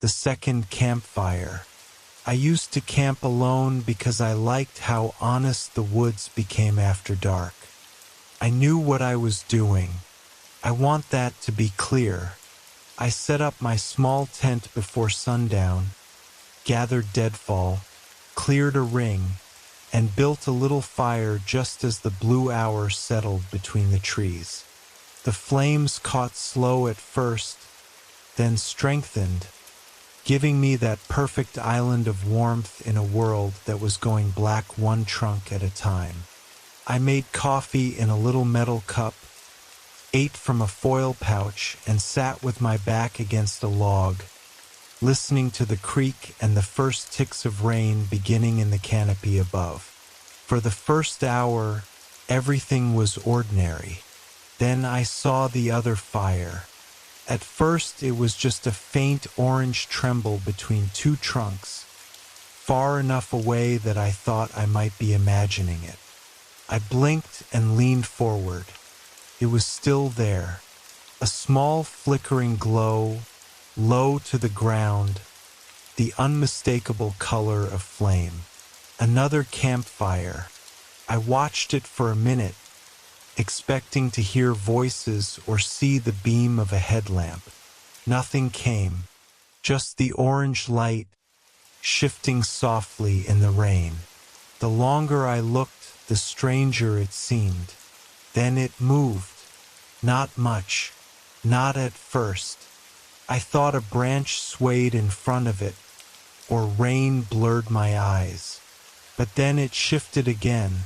The second campfire. I used to camp alone because I liked how honest the woods became after dark. I knew what I was doing. I want that to be clear. I set up my small tent before sundown, gathered deadfall, cleared a ring, and built a little fire just as the blue hour settled between the trees. The flames caught slow at first, then strengthened, giving me that perfect island of warmth in a world that was going black one trunk at a time. I made coffee in a little metal cup, ate from a foil pouch, and sat with my back against a log, listening to the creek and the first ticks of rain beginning in the canopy above. For the first hour, everything was ordinary. Then I saw the other fire. At first, it was just a faint orange tremble between two trunks, far enough away that I thought I might be imagining it. I blinked and leaned forward. It was still there, a small flickering glow, low to the ground, the unmistakable color of flame. Another campfire. I watched it for a minute, expecting to hear voices or see the beam of a headlamp. Nothing came, just the orange light shifting softly in the rain. The longer I looked, the stranger it seemed. Then it moved. Not much, not at first. I thought a branch swayed in front of it, or rain blurred my eyes. But then it shifted again,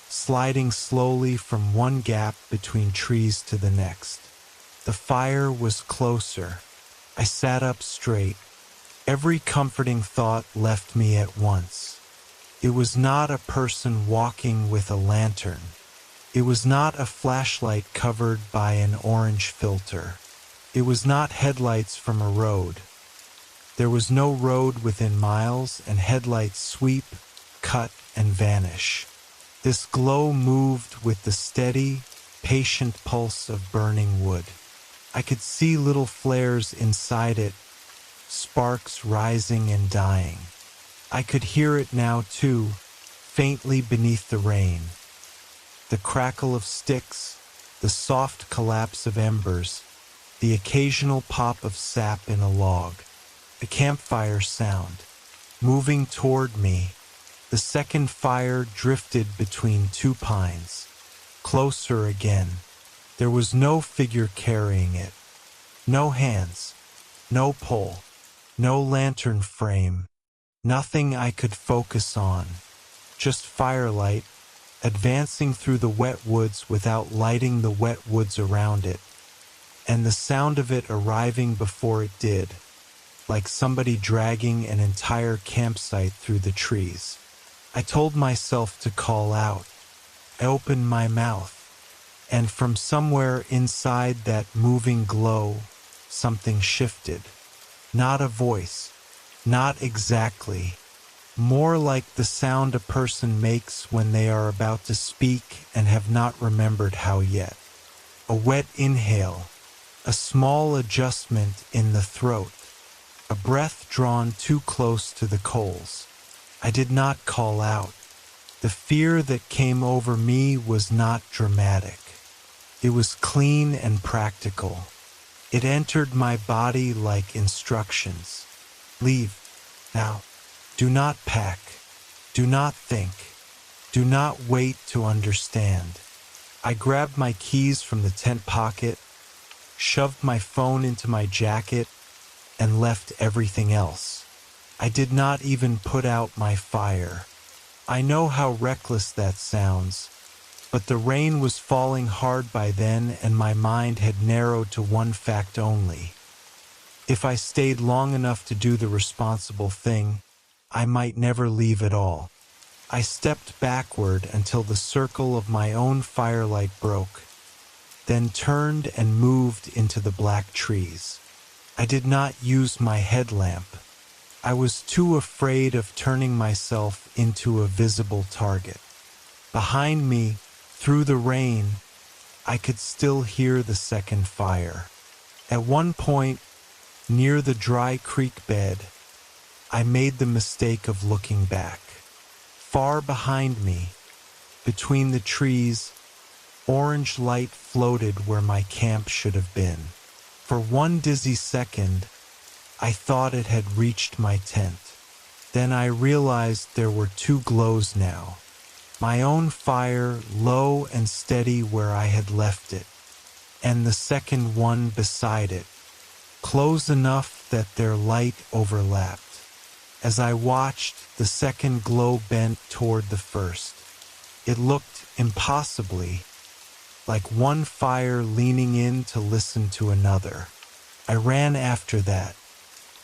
sliding slowly from one gap between trees to the next. The fire was closer. I sat up straight. Every comforting thought left me at once. It was not a person walking with a lantern. It was not a flashlight covered by an orange filter. It was not headlights from a road. There was no road within miles, and headlights sweep, cut, and vanish. This glow moved with the steady, patient pulse of burning wood. I could see little flares inside it, sparks rising and dying. I could hear it now too, faintly beneath the rain. The crackle of sticks, the soft collapse of embers, the occasional pop of sap in a log. A campfire sound. Moving toward me, the second fire drifted between two pines. Closer again. There was no figure carrying it. No hands. No pole. No lantern frame. Nothing I could focus on. Just firelight, advancing through the wet woods without lighting the wet woods around it, and the sound of it arriving before it did, like somebody dragging an entire campsite through the trees. I told myself to call out. I opened my mouth, and from somewhere inside that moving glow, something shifted. Not a voice, not exactly. More like the sound a person makes when they are about to speak and have not remembered how yet. A wet inhale, a small adjustment in the throat, a breath drawn too close to the coals. I did not call out. The fear that came over me was not dramatic. It was clean and practical. It entered my body like instructions. Leave, now. Do not pack. Do not think. Do not wait to understand. I grabbed my keys from the tent pocket, shoved my phone into my jacket, and left everything else. I did not even put out my fire. I know how reckless that sounds, but the rain was falling hard by then and my mind had narrowed to one fact only. If I stayed long enough to do the responsible thing, I might never leave at all. I stepped backward until the circle of my own firelight broke, then turned and moved into the black trees. I did not use my headlamp. I was too afraid of turning myself into a visible target. Behind me, through the rain, I could still hear the second fire. At one point, near the dry creek bed, I made the mistake of looking back. Far behind me, between the trees, orange light floated where my camp should have been. For one dizzy second, I thought it had reached my tent. Then I realized there were two glows now. My own fire, low and steady where I had left it, and the second one beside it, close enough that their light overlapped. As I watched, the second glow bent toward the first. It looked impossibly like one fire leaning in to listen to another. I ran after that.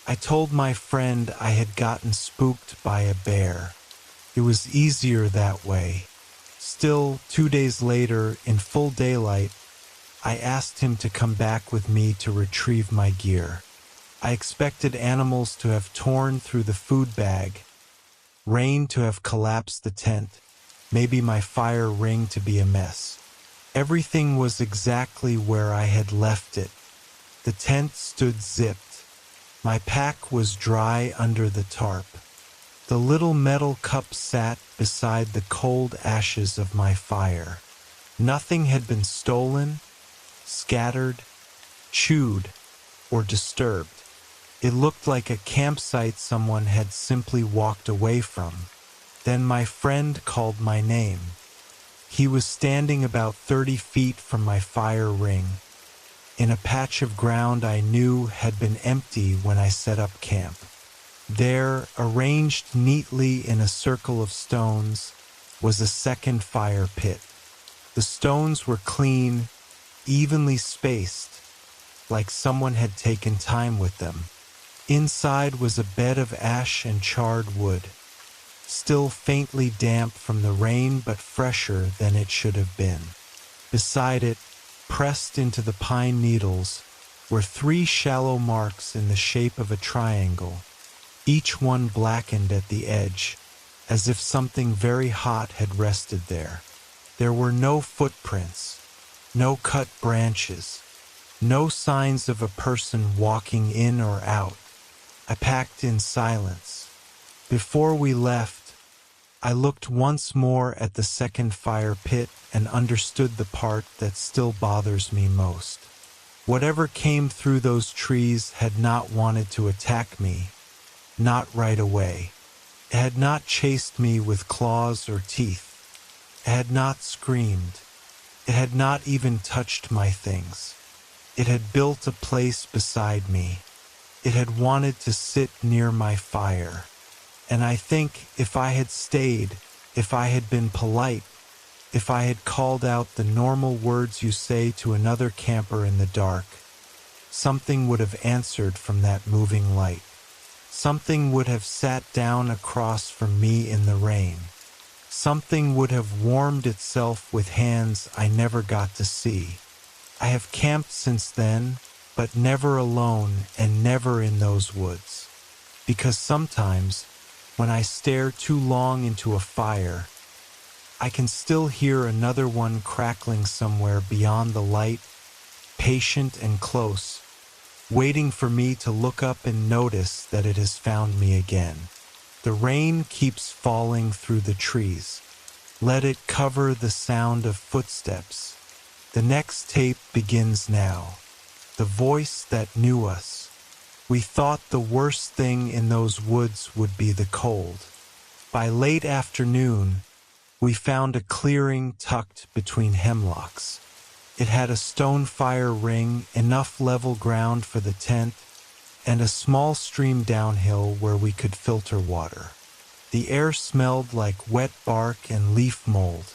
I told my friend I had gotten spooked by a bear. It was easier that way. Still, 2 days later, in full daylight, I asked him to come back with me to retrieve my gear. I expected animals to have torn through the food bag, rain to have collapsed the tent, maybe my fire ring to be a mess. Everything was exactly where I had left it. The tent stood zipped. My pack was dry under the tarp. The little metal cup sat beside the cold ashes of my fire. Nothing had been stolen, scattered, chewed, or disturbed. It looked like a campsite someone had simply walked away from. Then my friend called my name. He was standing about 30 feet from my fire ring, in a patch of ground I knew had been empty when I set up camp. There, arranged neatly in a circle of stones, was a second fire pit. The stones were clean, evenly spaced, like someone had taken time with them. Inside was a bed of ash and charred wood, still faintly damp from the rain but fresher than it should have been. Beside it, pressed into the pine needles, were 3 shallow marks in the shape of a triangle, each one blackened at the edge, as if something very hot had rested there. There were no footprints, no cut branches, no signs of a person walking in or out. I packed in silence. Before we left, I looked once more at the second fire pit and understood the part that still bothers me most. Whatever came through those trees had not wanted to attack me, not right away. It had not chased me with claws or teeth. It had not screamed. It had not even touched my things. It had built a place beside me. It had wanted to sit near my fire. And I think if I had stayed, if I had been polite, if I had called out the normal words you say to another camper in the dark, something would have answered from that moving light. Something would have sat down across from me in the rain. Something would have warmed itself with hands I never got to see. I have camped since then, but never alone and never in those woods. Because sometimes, when I stare too long into a fire, I can still hear another one crackling somewhere beyond the light, patient and close, waiting for me to look up and notice that it has found me again. The rain keeps falling through the trees. Let it cover the sound of footsteps. The next tape begins now. The voice that knew us. We thought the worst thing in those woods would be the cold. By late afternoon, we found a clearing tucked between hemlocks. It had a stone fire ring, enough level ground for the tent, and a small stream downhill where we could filter water. The air smelled like wet bark and leaf mold.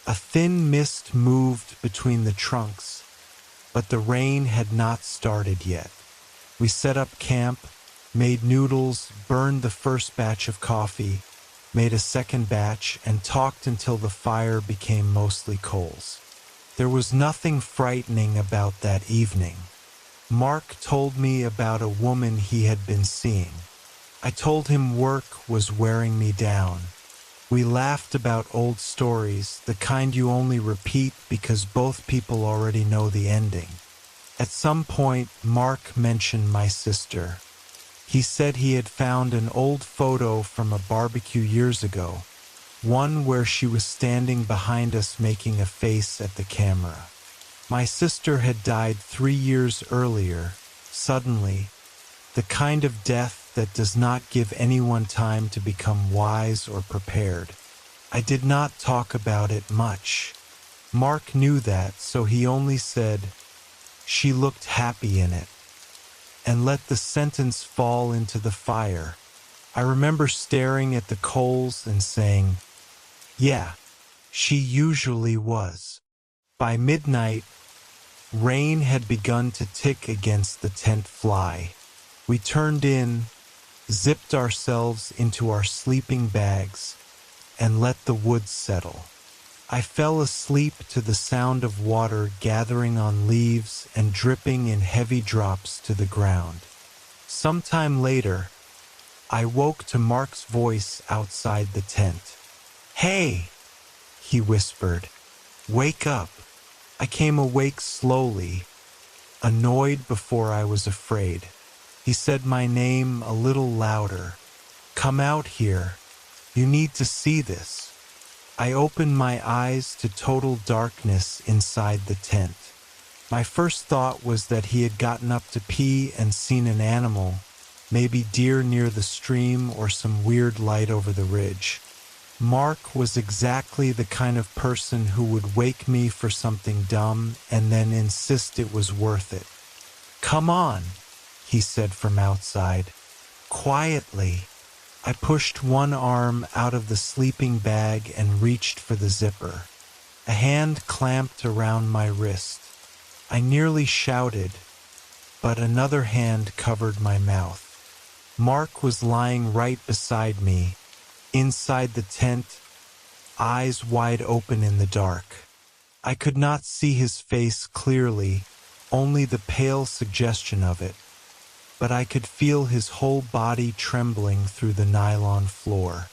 A thin mist moved between the trunks, but the rain had not started yet. We set up camp, made noodles, burned the first batch of coffee, made a second batch, and talked until the fire became mostly coals. There was nothing frightening about that evening. Mark told me about a woman he had been seeing. I told him work was wearing me down. We laughed about old stories, the kind you only repeat because both people already know the ending. At some point, Mark mentioned my sister. He said he had found an old photo from a barbecue years ago, one where she was standing behind us making a face at the camera. My sister had died 3 years earlier, suddenly, the kind of death that does not give anyone time to become wise or prepared. I did not talk about it much. Mark knew that, so he only said, "She looked happy in it," and let the sentence fall into the fire. I remember staring at the coals and saying, "Yeah, she usually was." By midnight, rain had begun to tick against the tent fly. We turned in, zipped ourselves into our sleeping bags, and let the woods settle. I fell asleep to the sound of water gathering on leaves and dripping in heavy drops to the ground. Sometime later, I woke to Mark's voice outside the tent. "Hey," he whispered, "wake up." I came awake slowly, annoyed before I was afraid. He said my name a little louder. "Come out here. You need to see this." I opened my eyes to total darkness inside the tent. My first thought was that he had gotten up to pee and seen an animal, maybe deer near the stream or some weird light over the ridge. Mark was exactly the kind of person who would wake me for something dumb and then insist it was worth it. "Come on," he said from outside. Quietly, I pushed one arm out of the sleeping bag and reached for the zipper. A hand clamped around my wrist. I nearly shouted, but another hand covered my mouth. Mark was lying right beside me, inside the tent, eyes wide open in the dark. I could not see his face clearly, only the pale suggestion of it, but I could feel his whole body trembling through the nylon floor.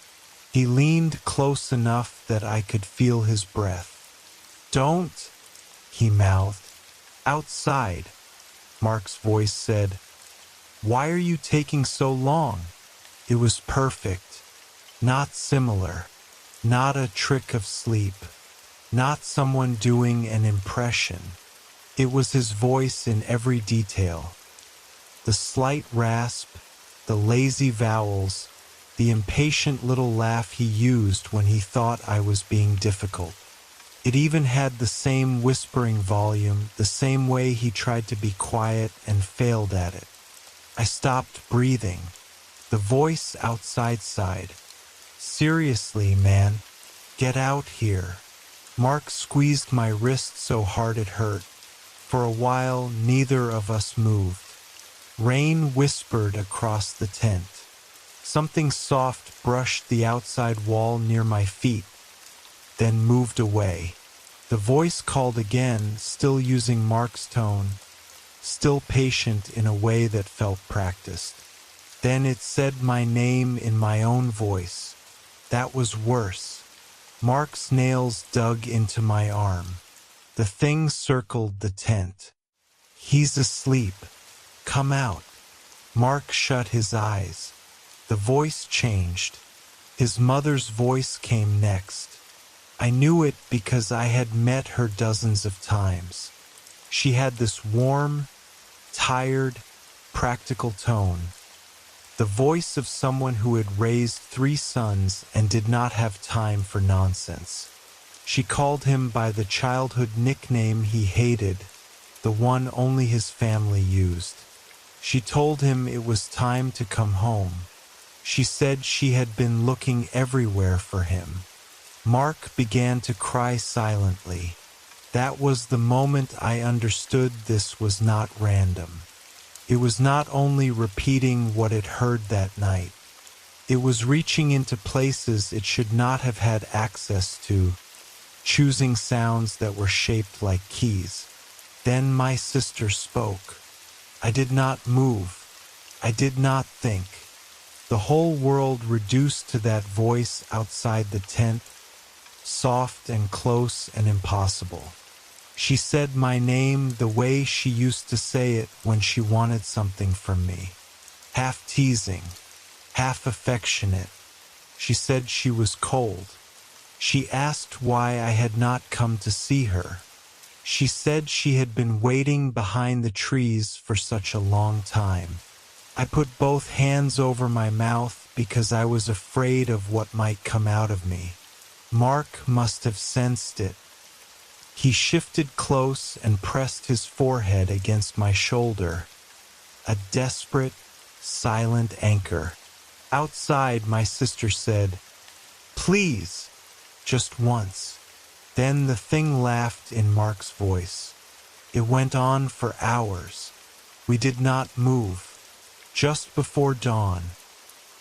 He leaned close enough that I could feel his breath. "Don't," he mouthed. "Outside," Mark's voice said. "Why are you taking so long?" It was perfect. Not similar. Not a trick of sleep. Not someone doing an impression. It was his voice in every detail. The slight rasp, the lazy vowels, the impatient little laugh he used when he thought I was being difficult. It even had the same whispering volume, the same way he tried to be quiet and failed at it. I stopped breathing. The voice outside sighed. "Seriously, man, get out here." Mark squeezed my wrist so hard it hurt. For a while, neither of us moved. Rain whispered across the tent. Something soft brushed the outside wall near my feet, then moved away. The voice called again, still using Mark's tone, still patient in a way that felt practiced. Then it said my name in my own voice. That was worse. Mark's nails dug into my arm. The thing circled the tent. "He's asleep. Come out." Mark shut his eyes. The voice changed. His mother's voice came next. I knew it because I had met her dozens of times. She had this warm, tired, practical tone. The voice of someone who had raised 3 sons and did not have time for nonsense. She called him by the childhood nickname he hated, the one only his family used. She told him it was time to come home. She said she had been looking everywhere for him. Mark began to cry silently. That was the moment I understood this was not random. It was not only repeating what it heard that night. It was reaching into places it should not have had access to, choosing sounds that were shaped like keys. Then my sister spoke. I did not move. I did not think. The whole world reduced to that voice outside the tent, soft and close and impossible. She said my name the way she used to say it when she wanted something from me. Half teasing, half affectionate. She said she was cold. She asked why I had not come to see her. She said she had been waiting behind the trees for such a long time. I put both hands over my mouth because I was afraid of what might come out of me. Mark must have sensed it. He shifted close and pressed his forehead against my shoulder. A desperate, silent anchor. Outside, my sister said, "Please, just once." Then the thing laughed in Mark's voice. It went on for hours. We did not move. Just before dawn,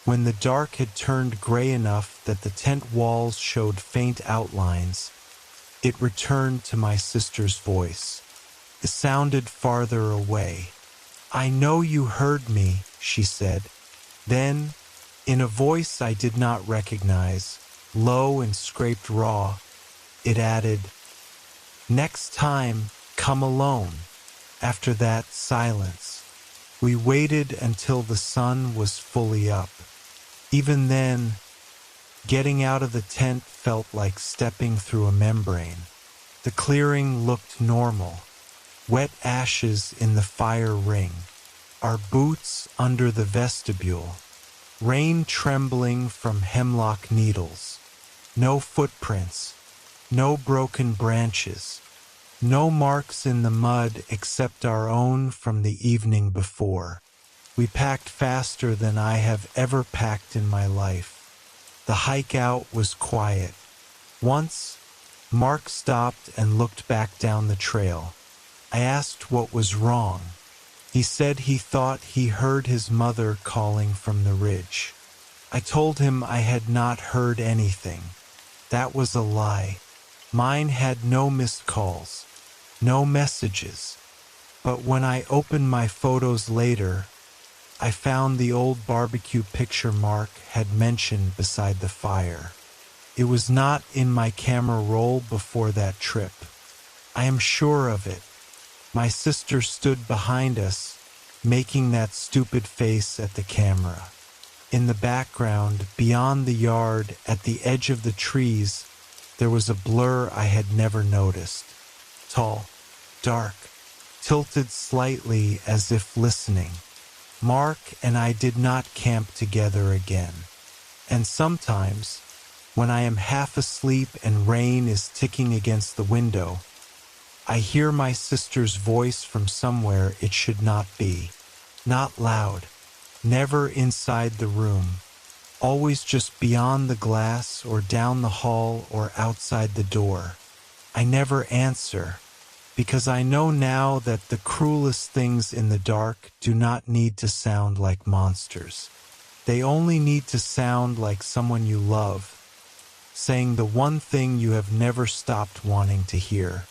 when the dark had turned gray enough that the tent walls showed faint outlines, it returned to my sister's voice. It sounded farther away. "I know you heard me," she said. Then, in a voice I did not recognize, low and scraped raw, it added, "Next time, come alone." After that, silence. We waited until the sun was fully up. Even then, getting out of the tent felt like stepping through a membrane. The clearing looked normal. Wet ashes in the fire ring. Our boots under the vestibule. Rain trembling from hemlock needles. No footprints. No broken branches. No marks in the mud except our own from the evening before. We packed faster than I have ever packed in my life. The hike out was quiet. Once, Mark stopped and looked back down the trail. I asked what was wrong. He said he thought he heard his mother calling from the ridge. I told him I had not heard anything. That was a lie. Mine had no missed calls. No messages. But when I opened my photos later, I found the old barbecue picture Mark had mentioned beside the fire. It was not in my camera roll before that trip. I am sure of it. My sister stood behind us, making that stupid face at the camera. In the background, beyond the yard, at the edge of the trees, there was a blur I had never noticed. Tall, dark, tilted slightly as if listening. Mark and I did not camp together again. And sometimes, when I am half asleep and rain is ticking against the window, I hear my sister's voice from somewhere it should not be. Not loud, never inside the room, always just beyond the glass or down the hall or outside the door. I never answer, because I know now that the cruelest things in the dark do not need to sound like monsters. They only need to sound like someone you love, saying the one thing you have never stopped wanting to hear.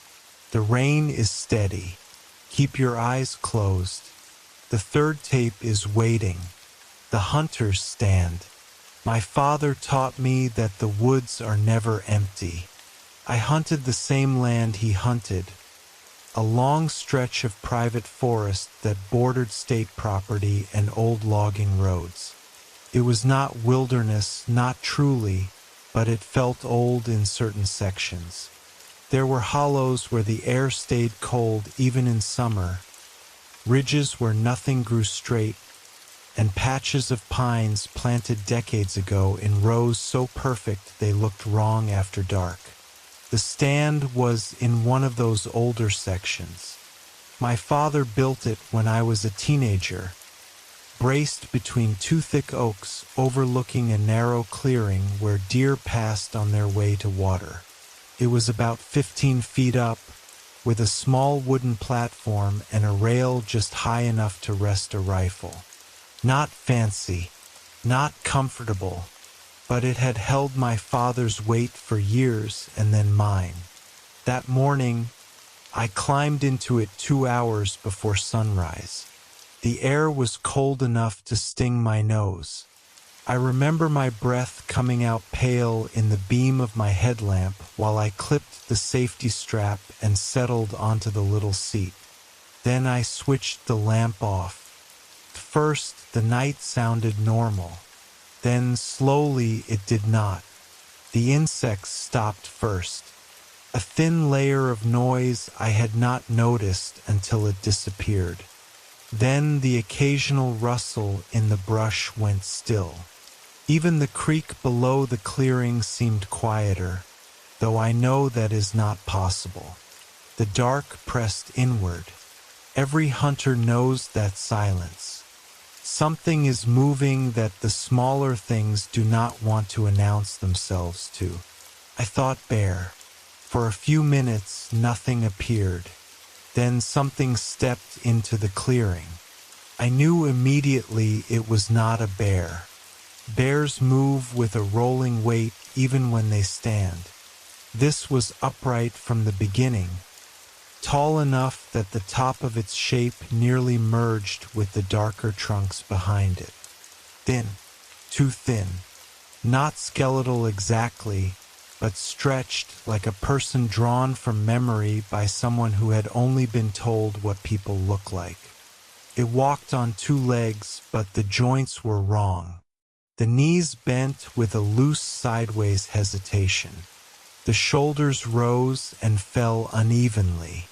The rain is steady. Keep your eyes closed. The third tape is waiting. The hunters stand. My father taught me that the woods are never empty. I hunted the same land he hunted, a long stretch of private forest that bordered state property and old logging roads. It was not wilderness, not truly, but it felt old in certain sections. There were hollows where the air stayed cold even in summer, ridges where nothing grew straight, and patches of pines planted decades ago in rows so perfect they looked wrong after dark. The stand was in one of those older sections. My father built it when I was a teenager, braced between two thick oaks overlooking a narrow clearing where deer passed on their way to water. It was about 15 feet up, with a small wooden platform and a rail just high enough to rest a rifle. Not fancy, not comfortable, but it had held my father's weight for years and then mine. That morning, I climbed into it 2 hours before sunrise. The air was cold enough to sting my nose. I remember my breath coming out pale in the beam of my headlamp while I clipped the safety strap and settled onto the little seat. Then I switched the lamp off. First, the night sounded normal. Then, slowly, it did not. The insects stopped first. A thin layer of noise I had not noticed until it disappeared. Then the occasional rustle in the brush went still. Even the creek below the clearing seemed quieter, though I know that is not possible. The dark pressed inward. Every hunter knows that silence. Something is moving that the smaller things do not want to announce themselves to. I thought bear. For a few minutes, nothing appeared. Then something stepped into the clearing. I knew immediately it was not a bear. Bears move with a rolling weight even when they stand. This was upright from the beginning, tall enough that the top of its shape nearly merged with the darker trunks behind it. Thin, too thin, not skeletal exactly, but stretched like a person drawn from memory by someone who had only been told what people look like. It walked on two legs, but the joints were wrong. The knees bent with a loose sideways hesitation. The shoulders rose and fell unevenly.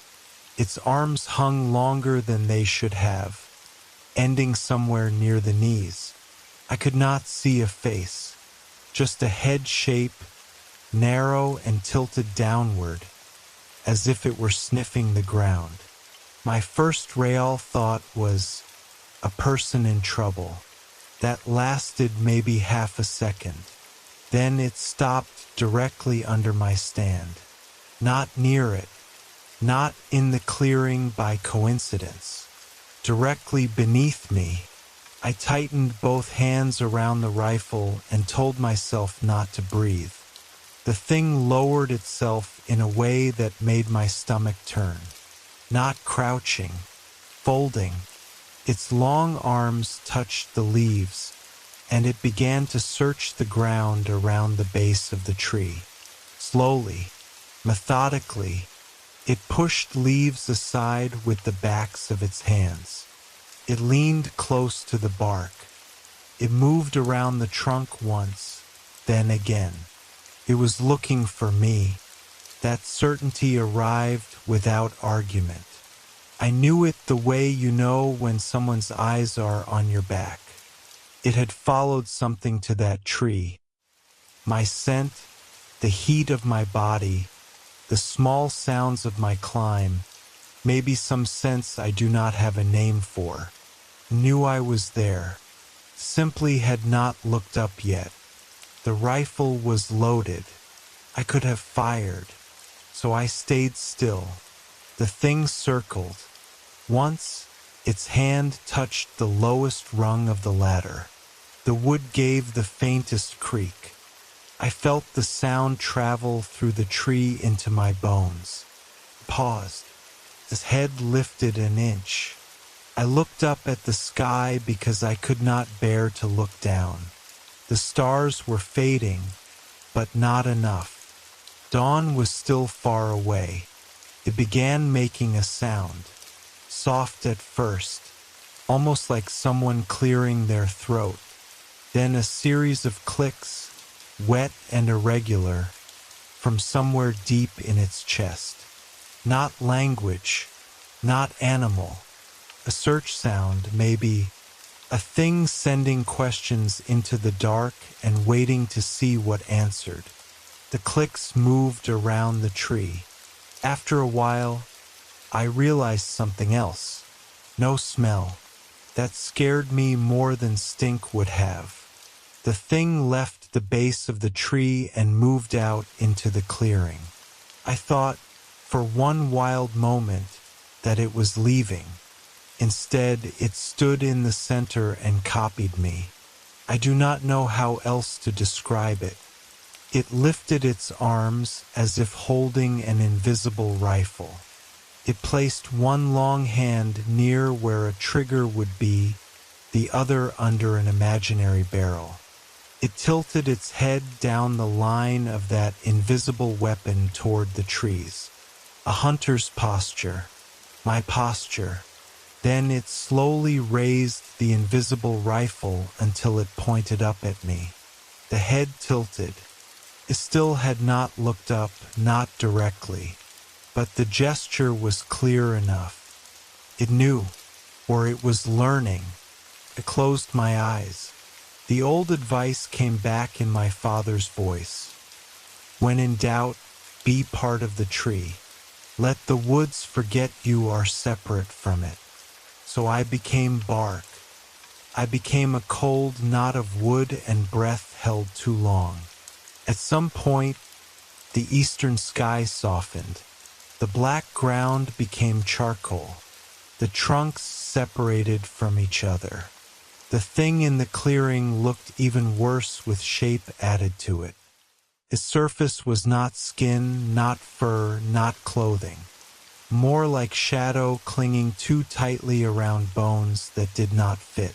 Its arms hung longer than they should have, ending somewhere near the knees. I could not see a face, just a head shape, narrow and tilted downward, as if it were sniffing the ground. My first real thought was, a person in trouble. That lasted maybe half a second. Then it stopped directly under my stand. Not near it, not in the clearing by coincidence. Directly beneath me. I tightened both hands around the rifle and told myself not to breathe. The thing lowered itself in a way that made my stomach turn. Not crouching, folding. Its long arms touched the leaves, and it began to search the ground around the base of the tree. Slowly, methodically, it pushed leaves aside with the backs of its hands. It leaned close to the bark. It moved around the trunk once, then again. It was looking for me. That certainty arrived without argument. I knew it the way you know when someone's eyes are on your back. It had followed something to that tree. My scent, the heat of my body, the small sounds of my climb, maybe some sense I do not have a name for, knew I was there, simply had not looked up yet. The rifle was loaded. I could have fired, so I stayed still. The thing circled. Once, its hand touched the lowest rung of the ladder. The wood gave the faintest creak. I felt the sound travel through the tree into my bones. Paused. His head lifted an inch. I looked up at the sky because I could not bear to look down. The stars were fading, but not enough. Dawn was still far away. It began making a sound, soft at first, almost like someone clearing their throat. Then a series of clicks, wet and irregular, from somewhere deep in its chest. Not language, not animal. A search sound, maybe. A thing sending questions into the dark and waiting to see what answered. The clicks moved around the tree. After a while, I realized something else. No smell. That scared me more than stink would have. The thing left the base of the tree and moved out into the clearing. I thought, for one wild moment, that it was leaving. Instead, it stood in the center and copied me. I do not know how else to describe it. It lifted its arms as if holding an invisible rifle. It placed one long hand near where a trigger would be, the other under an imaginary barrel. It tilted its head down the line of that invisible weapon toward the trees. A hunter's posture. My posture. Then it slowly raised the invisible rifle until it pointed up at me. The head tilted. It still had not looked up, not directly, but the gesture was clear enough. It knew, or it was learning. I closed my eyes. The old advice came back in my father's voice. When in doubt, be part of the tree. Let the woods forget you are separate from it. So I became bark. I became a cold knot of wood and breath held too long. At some point, the eastern sky softened. The black ground became charcoal. The trunks separated from each other. The thing in the clearing looked even worse with shape added to it. Its surface was not skin, not fur, not clothing. More like shadow clinging too tightly around bones that did not fit.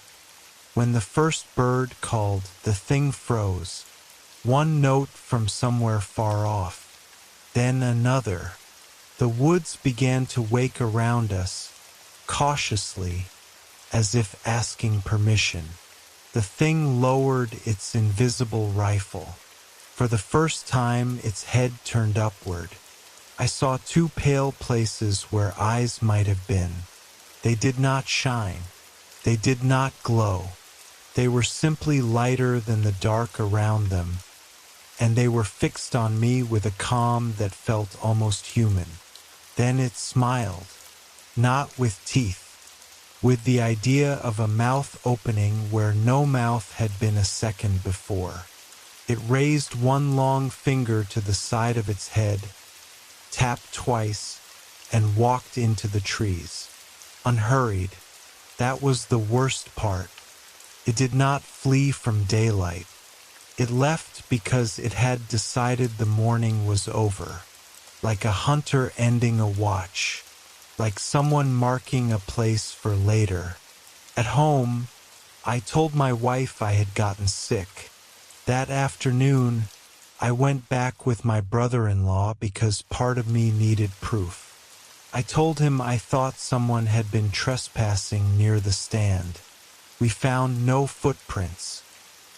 When the first bird called, the thing froze. One note from somewhere far off. Then another. The woods began to wake around us, cautiously, as if asking permission. The thing lowered its invisible rifle. For the first time, its head turned upward. I saw two pale places where eyes might have been. They did not shine. They did not glow. They were simply lighter than the dark around them, and they were fixed on me with a calm that felt almost human. Then it smiled, not with teeth, with the idea of a mouth opening where no mouth had been a second before. It raised one long finger to the side of its head, tapped twice, and walked into the trees. Unhurried. That was the worst part. It did not flee from daylight. It left because it had decided the morning was over, like a hunter ending a watch, like someone marking a place for later. At home, I told my wife I had gotten sick. That afternoon, I went back with my brother-in-law because part of me needed proof. I told him I thought someone had been trespassing near the stand. We found no footprints,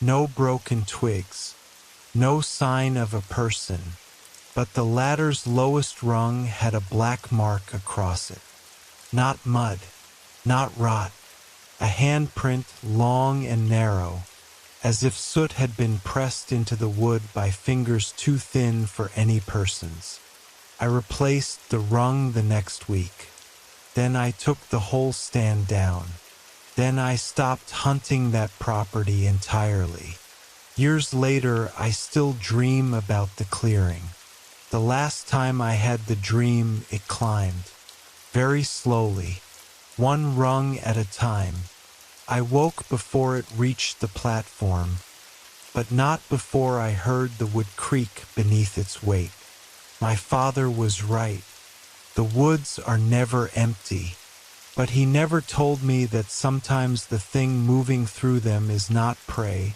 no broken twigs, no sign of a person, but the ladder's lowest rung had a black mark across it. Not mud, not rot, a handprint long and narrow, as if soot had been pressed into the wood by fingers too thin for any person's. I replaced the rung the next week. Then I took the whole stand down. Then I stopped hunting that property entirely. Years later, I still dream about the clearing. The last time I had the dream, it climbed. Very slowly, one rung at a time. I woke before it reached the platform, but not before I heard the wood creak beneath its weight. My father was right. The woods are never empty, but he never told me that sometimes the thing moving through them is not prey,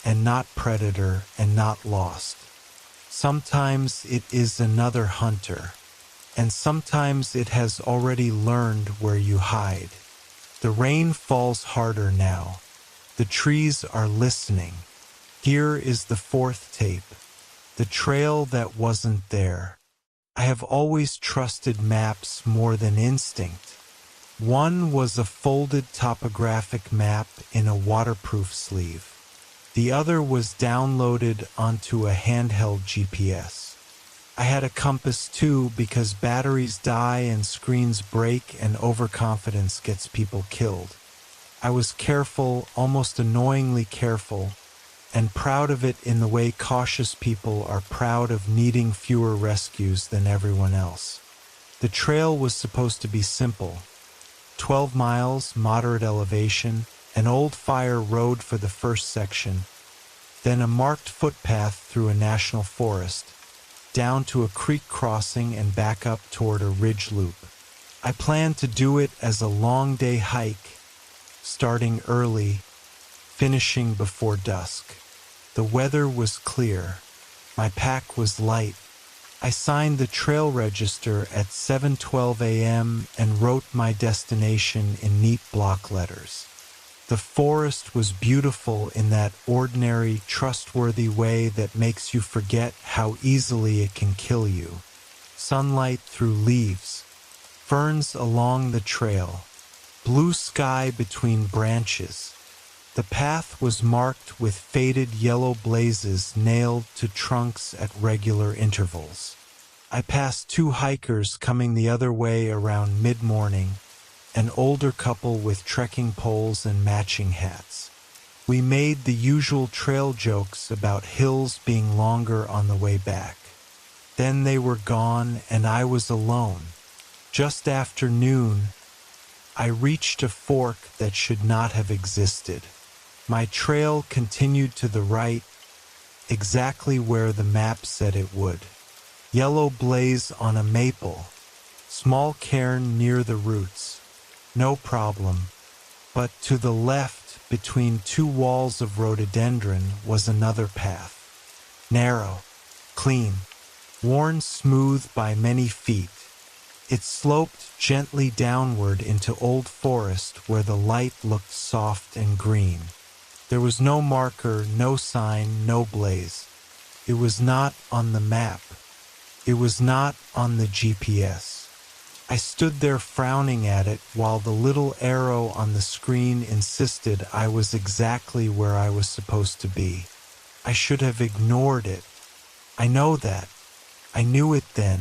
and not predator, and not lost. Sometimes it is another hunter, and sometimes it has already learned where you hide. The rain falls harder now. The trees are listening. Here is the fourth tape. The trail that wasn't there. I have always trusted maps more than instinct. One was a folded topographic map in a waterproof sleeve. The other was downloaded onto a handheld GPS. I had a compass too because batteries die and screens break and overconfidence gets people killed. I was careful, almost annoyingly careful, and proud of it in the way cautious people are proud of needing fewer rescues than everyone else. The trail was supposed to be simple. 12 miles, moderate elevation, an old fire road for the first section, then a marked footpath through a national forest, down to a creek crossing and back up toward a ridge loop. I planned to do it as a long-day hike, starting early, finishing before dusk. The weather was clear. My pack was light. I signed the trail register at 7:12 a.m. and wrote my destination in neat block letters. The forest was beautiful in that ordinary, trustworthy way that makes you forget how easily it can kill you. Sunlight through leaves, ferns along the trail, blue sky between branches. The path was marked with faded yellow blazes nailed to trunks at regular intervals. I passed two hikers coming the other way around mid-morning, an older couple with trekking poles and matching hats. We made the usual trail jokes about hills being longer on the way back. Then they were gone and I was alone. Just after noon, I reached a fork that should not have existed. My trail continued to the right, exactly where the map said it would. Yellow blaze on a maple, small cairn near the roots. No problem. But to the left, between two walls of rhododendron, was another path. Narrow, clean, worn smooth by many feet. It sloped gently downward into old forest where the light looked soft and green. There was no marker, no sign, no blaze. It was not on the map. It was not on the GPS. I stood there frowning at it while the little arrow on the screen insisted I was exactly where I was supposed to be. I should have ignored it. I know that. I knew it then.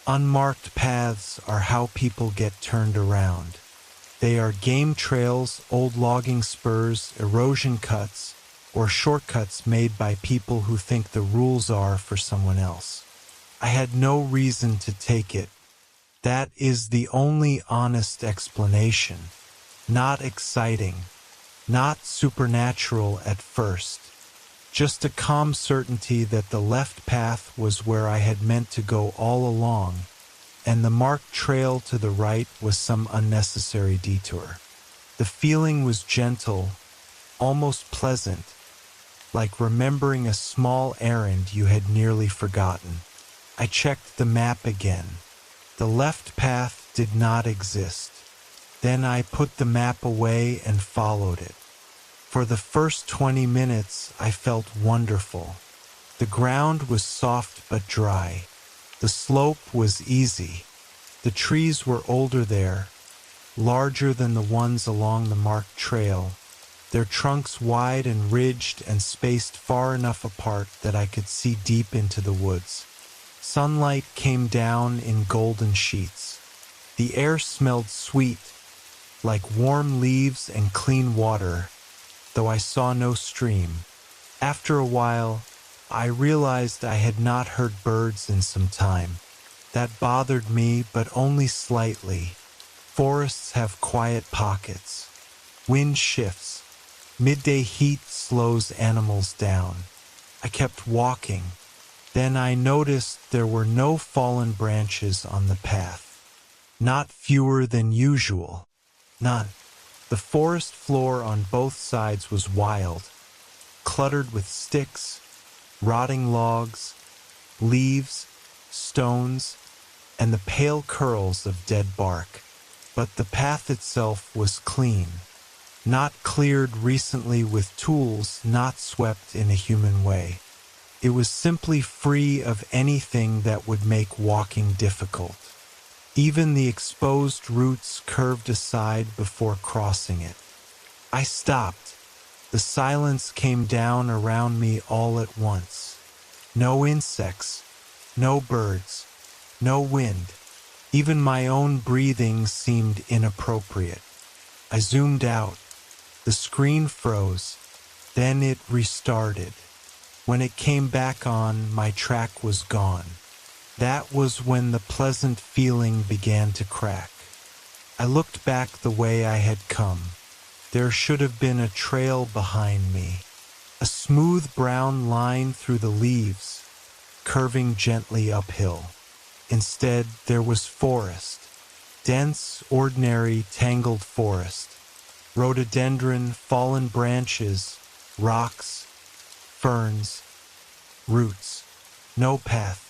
Unmarked paths are how people get turned around. They are game trails, old logging spurs, erosion cuts, or shortcuts made by people who think the rules are for someone else. I had no reason to take it. That is the only honest explanation. Not exciting, not supernatural at first. Just a calm certainty that the left path was where I had meant to go all along, and the marked trail to the right was some unnecessary detour. The feeling was gentle, almost pleasant, like remembering a small errand you had nearly forgotten. I checked the map again. The left path did not exist. Then I put the map away and followed it. For the first 20 minutes, I felt wonderful. The ground was soft but dry. The slope was easy. The trees were older there, larger than the ones along the marked trail, their trunks wide and ridged and spaced far enough apart that I could see deep into the woods. Sunlight came down in golden sheets. The air smelled sweet, like warm leaves and clean water, though I saw no stream. After a while, I realized I had not heard birds in some time. That bothered me, but only slightly. Forests have quiet pockets. Wind shifts. Midday heat slows animals down. I kept walking. Then I noticed there were no fallen branches on the path. Not fewer than usual. None. The forest floor on both sides was wild, cluttered with sticks, rotting logs, leaves, stones, and the pale curls of dead bark. But the path itself was clean, not cleared recently with tools, not swept in a human way. It was simply free of anything that would make walking difficult. Even the exposed roots curved aside before crossing it. I stopped. The silence came down around me all at once. No insects, no birds, no wind. Even my own breathing seemed inappropriate. I zoomed out. The screen froze. Then it restarted. When it came back on, my track was gone. That was when the pleasant feeling began to crack. I looked back the way I had come. There should have been a trail behind me, a smooth brown line through the leaves, curving gently uphill. Instead, there was forest, dense, ordinary, tangled forest, rhododendron, fallen branches, rocks, ferns, roots. No path,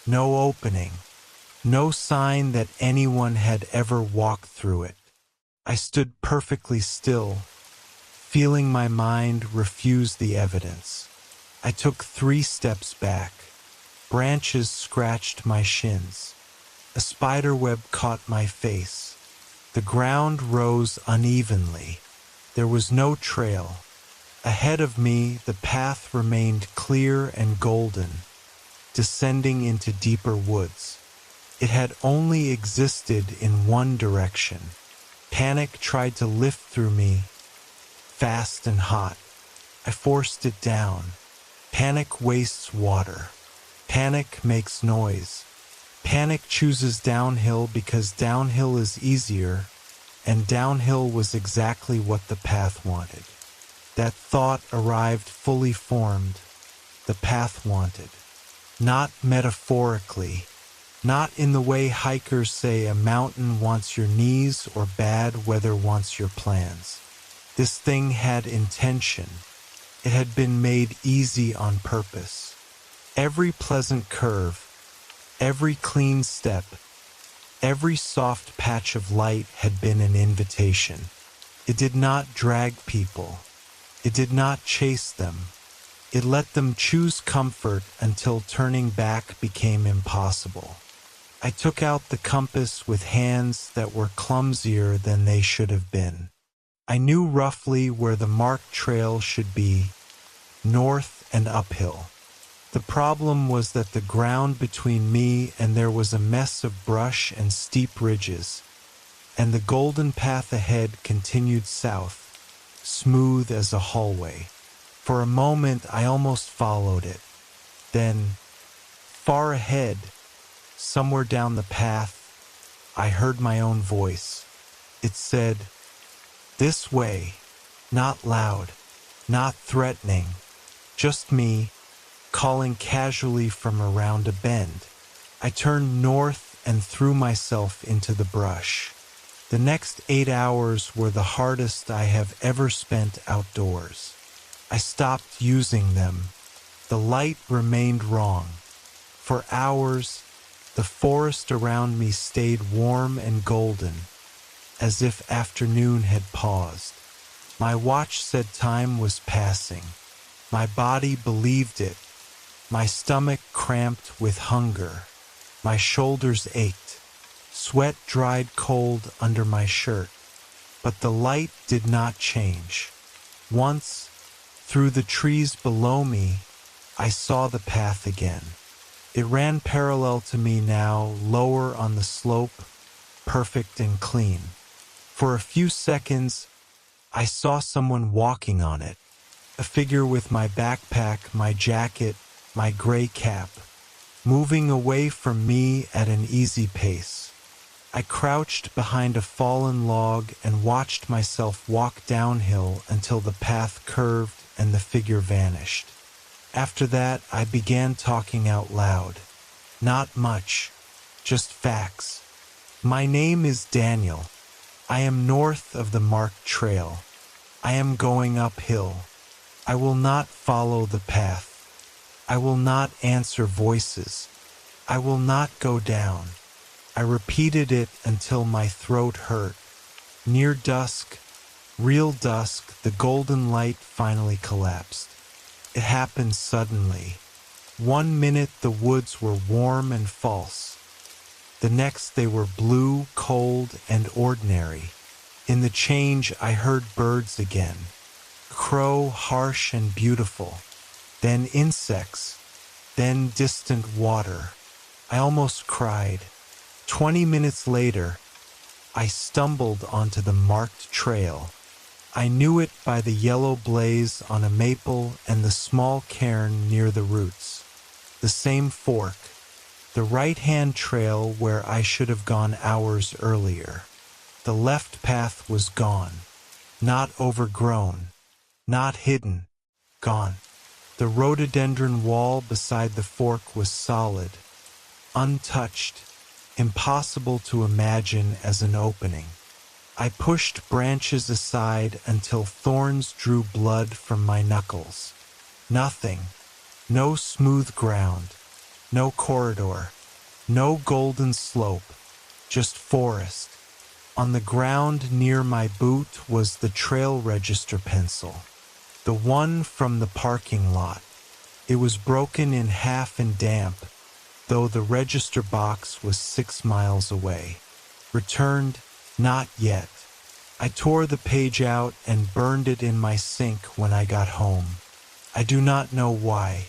no opening, no sign that anyone had ever walked through it. I stood perfectly still, feeling my mind refuse the evidence. I took 3 steps back. Branches scratched my shins. A spiderweb caught my face. The ground rose unevenly. There was no trail. Ahead of me, the path remained clear and golden, descending into deeper woods. It had only existed in one direction. Panic tried to lift through me, fast and hot. I forced it down. Panic wastes water. Panic makes noise. Panic chooses downhill because downhill is easier, and downhill was exactly what the path wanted. That thought arrived fully formed. The path wanted. Not metaphorically. Not in the way hikers say a mountain wants your knees or bad weather wants your plans. This thing had intention. It had been made easy on purpose. Every pleasant curve, every clean step, every soft patch of light had been an invitation. It did not drag people. It did not chase them. It let them choose comfort until turning back became impossible. I took out the compass with hands that were clumsier than they should have been. I knew roughly where the marked trail should be, north and uphill. The problem was that the ground between me and there was a mess of brush and steep ridges, and the golden path ahead continued south, smooth as a hallway. For a moment I almost followed it. Then, far ahead, somewhere down the path, I heard my own voice. It said, "This way," not loud, not threatening, just me, calling casually from around a bend. I turned north and threw myself into the brush. The next 8 hours were the hardest I have ever spent outdoors. I stopped using them. The light remained wrong. For hours, the forest around me stayed warm and golden, as if afternoon had paused. My watch said time was passing. My body believed it. My stomach cramped with hunger. My shoulders ached. Sweat dried cold under my shirt. But the light did not change. Once, through the trees below me, I saw the path again. It ran parallel to me now, lower on the slope, perfect and clean. For a few seconds, I saw someone walking on it. A figure with my backpack, my jacket, my gray cap, moving away from me at an easy pace. I crouched behind a fallen log and watched myself walk downhill until the path curved and the figure vanished. After that, I began talking out loud. Not much, just facts. My name is Daniel. I am north of the marked trail. I am going uphill. I will not follow the path. I will not answer voices. I will not go down. I repeated it until my throat hurt. Near dusk, real dusk, the golden light finally collapsed. It happened suddenly. 1 minute the woods were warm and false. The next they were blue, cold, and ordinary. In the change I heard birds again. Crow, harsh and beautiful. Then insects. Then distant water. I almost cried. 20 minutes later, I stumbled onto the marked trail. I knew it by the yellow blaze on a maple and the small cairn near the roots. The same fork. The right-hand trail where I should have gone hours earlier. The left path was gone. Not overgrown. Not hidden. Gone. The rhododendron wall beside the fork was solid. Untouched. Impossible to imagine as an opening. I pushed branches aside until thorns drew blood from my knuckles. Nothing. No smooth ground. No corridor. No golden slope. Just forest. On the ground near my boot was the trail register pencil. The one from the parking lot. It was broken in half and damp, though the register box was 6 miles away. Returned, not yet. I tore the page out and burned it in my sink when I got home. I do not know why.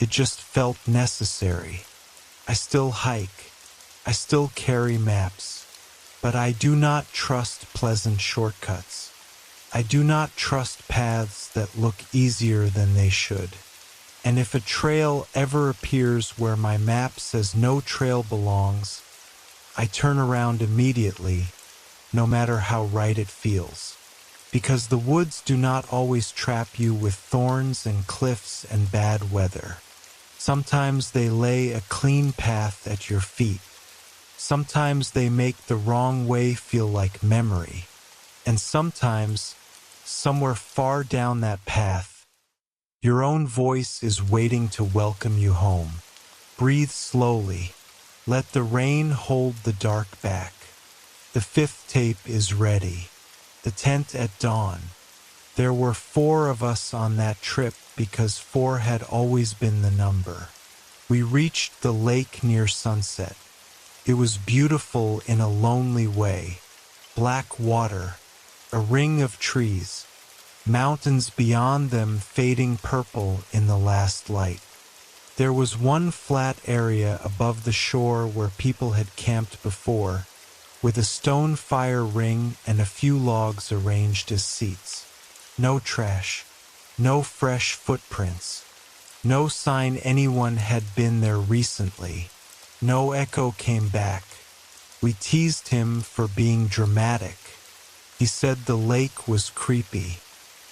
It just felt necessary. I still hike. I still carry maps. But I do not trust pleasant shortcuts. I do not trust paths that look easier than they should. And if a trail ever appears where my map says no trail belongs, I turn around immediately, no matter how right it feels. Because the woods do not always trap you with thorns and cliffs and bad weather. Sometimes they lay a clean path at your feet. Sometimes they make the wrong way feel like memory. And sometimes, somewhere far down that path, your own voice is waiting to welcome you home. Breathe slowly. Let the rain hold the dark back. The 5th tape is ready. The tent at dawn. There were 4 of us on that trip because 4 had always been the number. We reached the lake near sunset. It was beautiful in a lonely way. Black water, a ring of trees, mountains beyond them fading purple in the last light. There was one flat area above the shore where people had camped before, with a stone fire ring and a few logs arranged as seats. No trash, no fresh footprints, no sign anyone had been there recently. No echo came back. We teased him for being dramatic. He said the lake was creepy.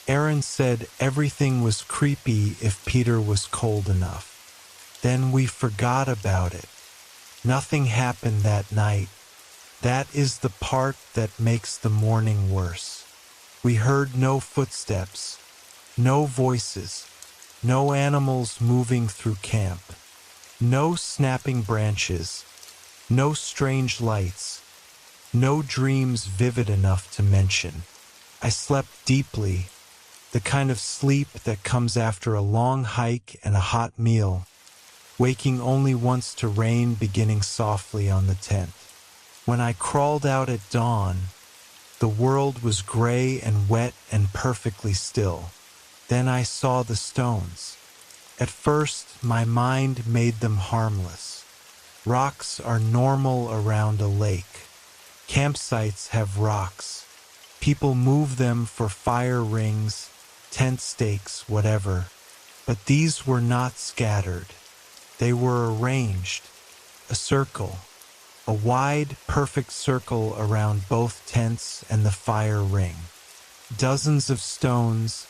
Aaron said everything was creepy if Peter was cold enough. Then we forgot about it. Nothing happened that night. That is the part that makes the morning worse. We heard no footsteps, no voices, no animals moving through camp, no snapping branches, no strange lights, no dreams vivid enough to mention. I slept deeply, the kind of sleep that comes after a long hike and a hot meal, waking only once to rain beginning softly on the tent. When I crawled out at dawn, the world was gray and wet and perfectly still. Then I saw the stones. At first, my mind made them harmless. Rocks are normal around a lake. Campsites have rocks. People move them for fire rings, tent stakes, whatever. But these were not scattered. They were arranged. A circle. A wide, perfect circle around both tents and the fire ring. Dozens of stones,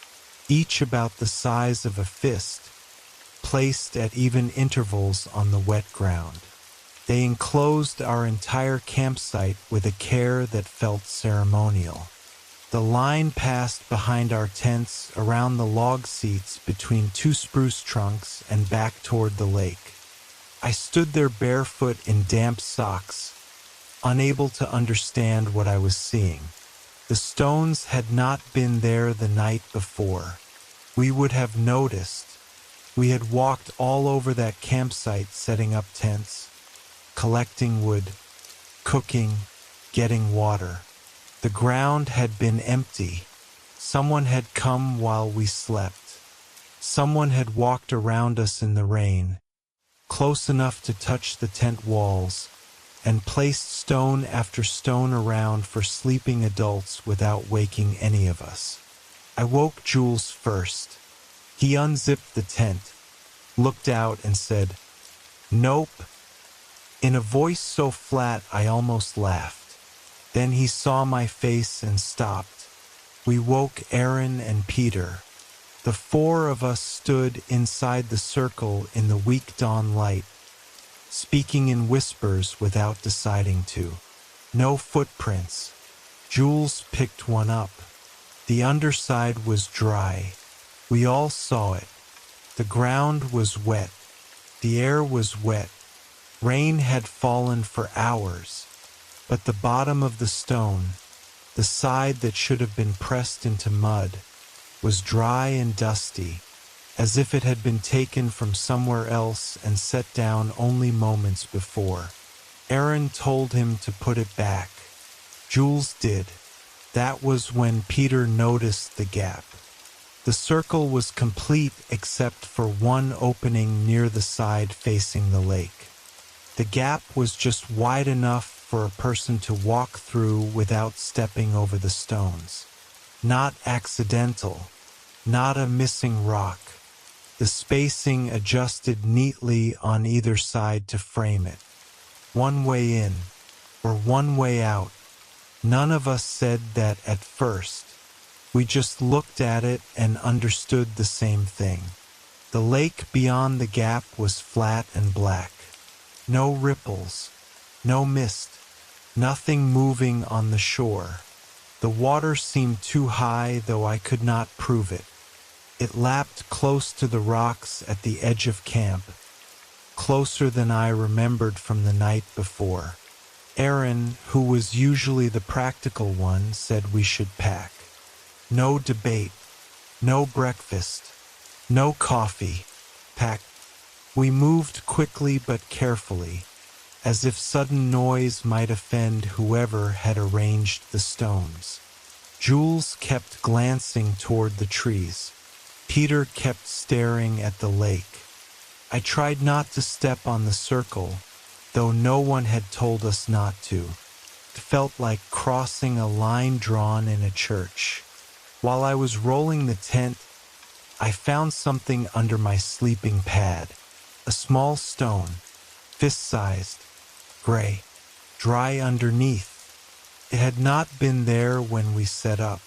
each about the size of a fist, placed at even intervals on the wet ground. They enclosed our entire campsite with a care that felt ceremonial. The line passed behind our tents around the log seats between 2 spruce trunks and back toward the lake. I stood there barefoot in damp socks, unable to understand what I was seeing. The stones had not been there the night before. We would have noticed. We had walked all over that campsite setting up tents, collecting wood, cooking, getting water. The ground had been empty. Someone had come while we slept. Someone had walked around us in the rain, close enough to touch the tent walls, and placed stone after stone around for sleeping adults without waking any of us. I woke Jules first. He unzipped the tent, looked out and said, "Nope," in a voice so flat I almost laughed. Then he saw my face and stopped. We woke Aaron and Peter. The 4 of us stood inside the circle in the weak dawn light, speaking in whispers without deciding to. No footprints. Jules picked one up. The underside was dry. We all saw it. The ground was wet. The air was wet. Rain had fallen for hours, but the bottom of the stone, the side that should have been pressed into mud, was dry and dusty, as if it had been taken from somewhere else and set down only moments before. Aaron told him to put it back. Jules did. That was when Peter noticed the gap. The circle was complete except for one opening near the side facing the lake. The gap was just wide enough for a person to walk through without stepping over the stones. Not accidental, not a missing rock. The spacing adjusted neatly on either side to frame it. One way in, or one way out. None of us said that at first. We just looked at it and understood the same thing. The lake beyond the gap was flat and black. No ripples, no mist, nothing moving on the shore. The water seemed too high, though I could not prove it. It lapped close to the rocks at the edge of camp, closer than I remembered from the night before. Aaron, who was usually the practical one, said we should pack. No debate, no breakfast, no coffee. Pack. We moved quickly but carefully, as if sudden noise might offend whoever had arranged the stones. Jules kept glancing toward the trees. Peter kept staring at the lake. I tried not to step on the circle, though no one had told us not to. It felt like crossing a line drawn in a church. While I was rolling the tent, I found something under my sleeping pad. A small stone, fist-sized, gray, dry underneath. It had not been there when we set up.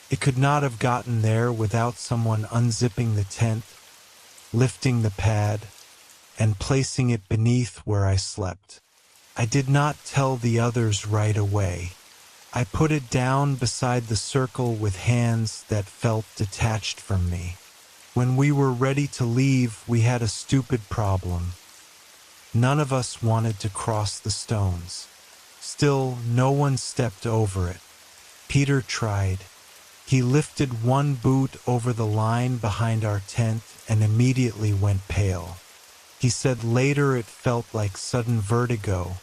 It could not have gotten there without someone unzipping the tent, lifting the pad, and placing it beneath where I slept. I did not tell the others right away. I put it down beside the circle with hands that felt detached from me. When we were ready to leave, we had a stupid problem. None of us wanted to cross the stones. Still, no one stepped over it. Peter tried. He lifted one boot over the line behind our tent and immediately went pale. He said later it felt like sudden vertigo,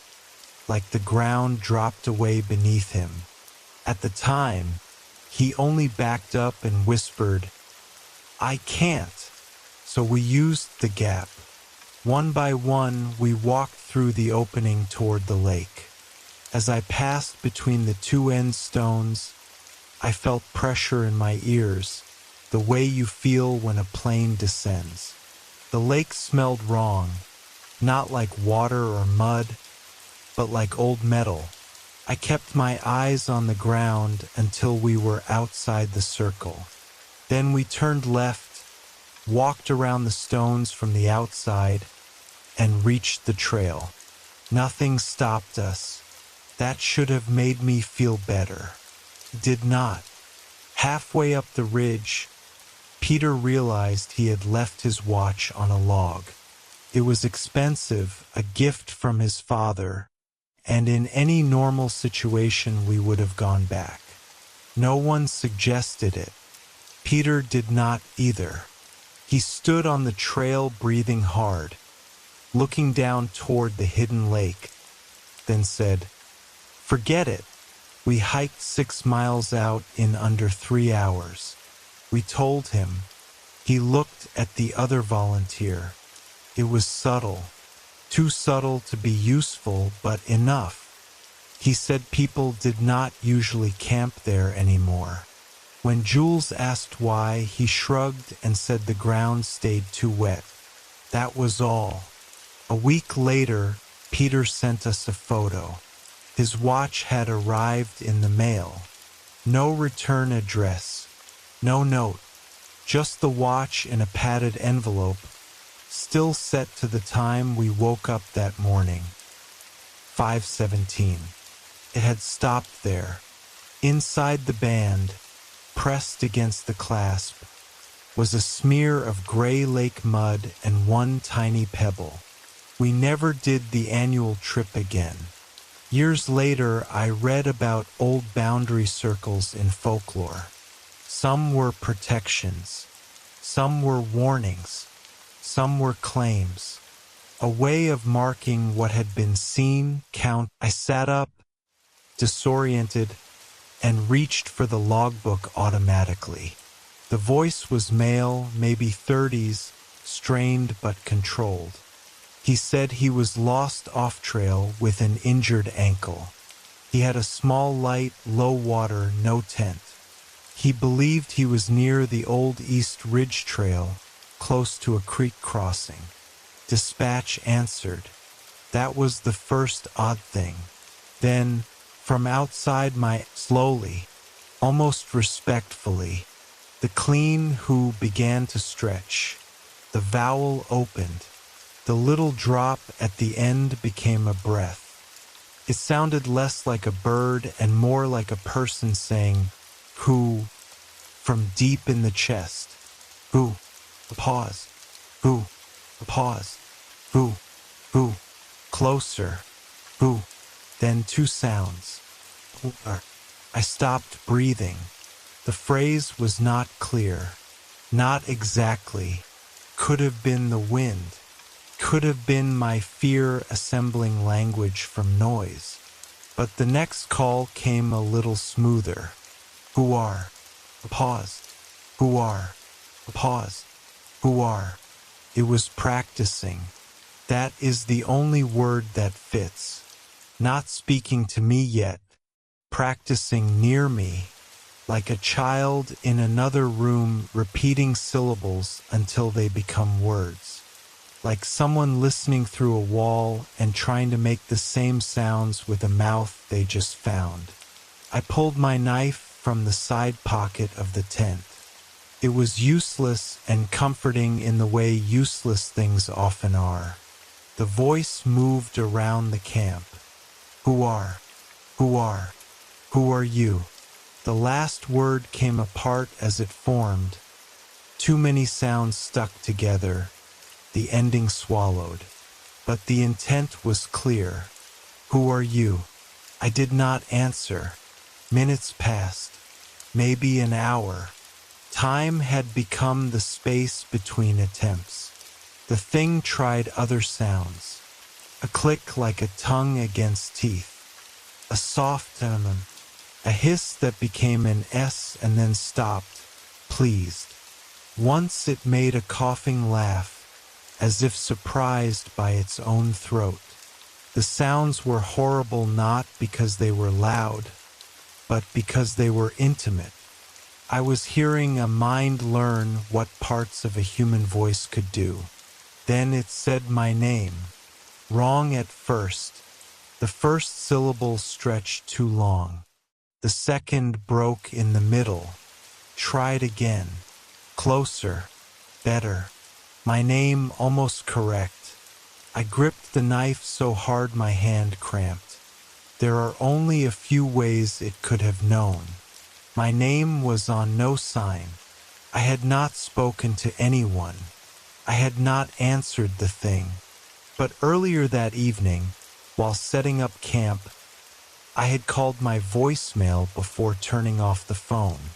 like the ground dropped away beneath him. At the time, he only backed up and whispered, "I can't." So we used the gap. One by one, we walked through the opening toward the lake. As I passed between the two end stones, I felt pressure in my ears, the way you feel when a plane descends. The lake smelled wrong, not like water or mud, but like old metal. I kept my eyes on the ground until we were outside the circle. Then we turned left, walked around the stones from the outside, and reached the trail. Nothing stopped us. That should have made me feel better. It did not. Halfway up the ridge, Peter realized he had left his watch on a log. It was expensive, a gift from his father, and in any normal situation we would have gone back. No one suggested it. Peter did not either. He stood on the trail breathing hard, looking down toward the hidden lake, then said, "Forget it. We hiked 6 miles out in under 3 hours." We told him. He looked at the other volunteer. It was subtle. Too subtle to be useful, but enough. He said people did not usually camp there anymore. When Jules asked why, he shrugged and said the ground stayed too wet. That was all. A week later, Peter sent us a photo. His watch had arrived in the mail. No return address. No note. Just the watch in a padded envelope, still set to the time we woke up that morning. 5:17. It had stopped there. Inside the band, pressed against the clasp, was a smear of gray lake mud and one tiny pebble. We never did the annual trip again. Years later, I read about old boundary circles in folklore. Some were protections. Some were warnings. Some were claims. A way of marking what had been seen, count. I sat up, disoriented, and reached for the logbook automatically. The voice was male, maybe 30s, strained but controlled. He said he was lost off-trail with an injured ankle. He had a small light, low water, no tent. He believed he was near the old East Ridge Trail, close to a creek crossing. Dispatch answered. That was the first odd thing. Then, from outside slowly, almost respectfully, the clean who began to stretch. The vowel opened. The little drop at the end became a breath. It sounded less like a bird and more like a person saying, who, from deep in the chest. Who, pause. Who, pause. Who, closer. Who, then two sounds. I stopped breathing. The phrase was not clear. Not exactly. Could have been the wind. Could have been my fear assembling language from noise. But the next call came a little smoother. Who are? Pause. Who are? Pause. Who are? It was practicing. That is the only word that fits. Not speaking to me yet. Practicing near me. Like a child in another room repeating syllables until they become words. Like someone listening through a wall and trying to make the same sounds with a mouth they just found. I pulled my knife from the side pocket of the tent. It was useless and comforting in the way useless things often are. The voice moved around the camp. Who are? Who are? Who are you? The last word came apart as it formed. Too many sounds stuck together. The ending swallowed. But the intent was clear. Who are you? I did not answer. Minutes passed. Maybe an hour. Time had become the space between attempts. The thing tried other sounds. A click like a tongue against teeth. A soft a hiss that became an S and then stopped, pleased. Once it made a coughing laugh, as if surprised by its own throat. The sounds were horrible not because they were loud, but because they were intimate. I was hearing a mind learn what parts of a human voice could do. Then it said my name. Wrong at first. The first syllable stretched too long. The second broke in the middle. Tried again. Closer. Better. My name almost correct. I gripped the knife so hard my hand cramped. There are only a few ways it could have known. My name was on no sign. I had not spoken to anyone. I had not answered the thing. But earlier that evening, while setting up camp, I had called my voicemail before turning off the phone.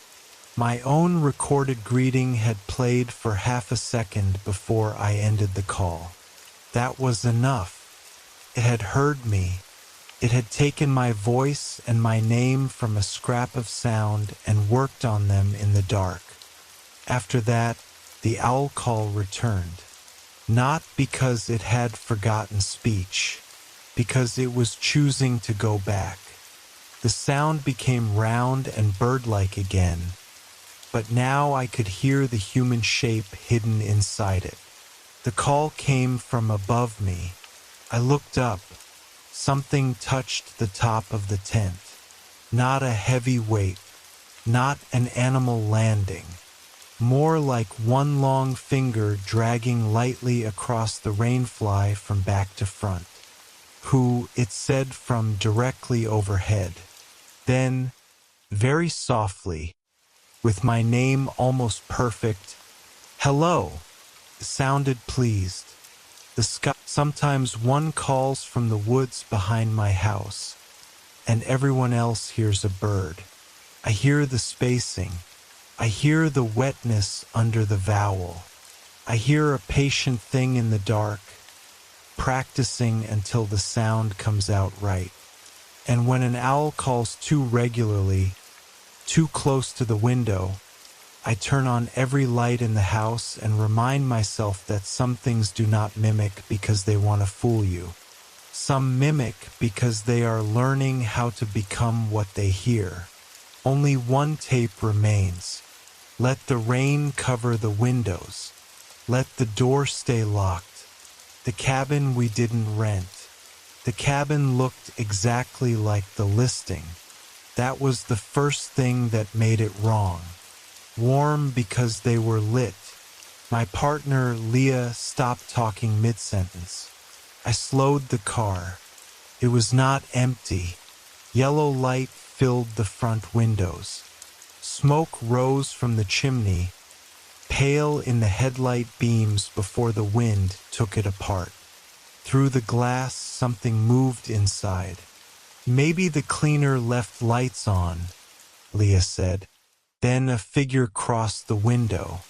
My own recorded greeting had played for half a second before I ended the call. That was enough. It had heard me. It had taken my voice and my name from a scrap of sound and worked on them in the dark. After that, the owl call returned. Not because it had forgotten speech, because it was choosing to go back. The sound became round and bird-like again, but now I could hear the human shape hidden inside it. The call came from above me. I looked up. Something touched the top of the tent. Not a heavy weight, not an animal landing. More like one long finger dragging lightly across the rainfly from back to front. Who, it said from directly overhead. Then, very softly, with my name almost perfect, Hello, sounded pleased. The sky. Sometimes one calls from the woods behind my house, and everyone else hears a bird. I hear the spacing. I hear the wetness under the vowel. I hear a patient thing in the dark, practicing until the sound comes out right. And when an owl calls too regularly, too close to the window, I turn on every light in the house and remind myself that some things do not mimic because they want to fool you. Some mimic because they are learning how to become what they hear. Only one tape remains. Let the rain cover the windows. Let the door stay locked. The cabin we didn't rent. The cabin looked exactly like the listing. That was the first thing that made it wrong. Warm because they were lit. My partner, Leah, stopped talking mid-sentence. I slowed the car. It was not empty. Yellow light filled the front windows. Smoke rose from the chimney, pale in the headlight beams before the wind took it apart. Through the glass, something moved inside. Maybe the cleaner left lights on, Leah said. Then a figure crossed the window.